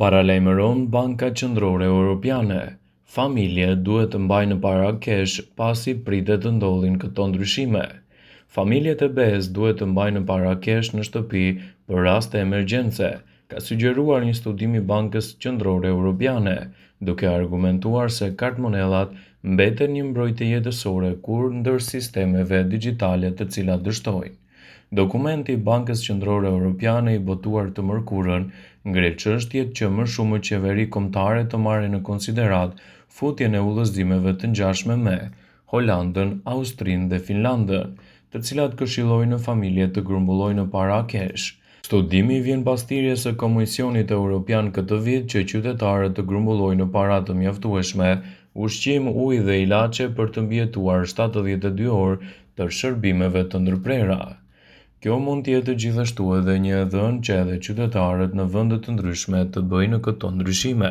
Paralajmëron Banka Qendrore Evropiane, familjet duhet të mbajnë para kesh pasi pritet të ndodhin këto ndryshime. Familjet e BE-s duhet të mbajnë para kesh në shtëpi për raste emergjence, ka sugjeruar një studim i Bankës Qendrore Evropiane, duke argumentuar se kartmonellat mbeten një mbrojtje jetësore kundër sistemeve digjitale të cilat dështojnë. Dokumenti i Bankës Qendrore Evropiane i botuar të mërkurën ngre çështjet që më shumë qeveri kombëtare të marrin në konsiderat futjen e udhëzimeve të ngjashme me Holandën, Austrinë dhe Finlandën, të cilat këshillojnë familjet të grumbullojnë para kesh. Studimi vjen pas thirrjes së Komisionit Evropian këtë vit që qytetarët të grumbullojnë para të mjaftueshme ushqim, ujë dhe ilaçe për të mbijetuar 72 orë të shërbimeve të ndërprera. Kjo mund të jetë gjithashtu edhe një dhënë që edhe qytetarët në vende të ndryshme të bëjnë këto ndryshime.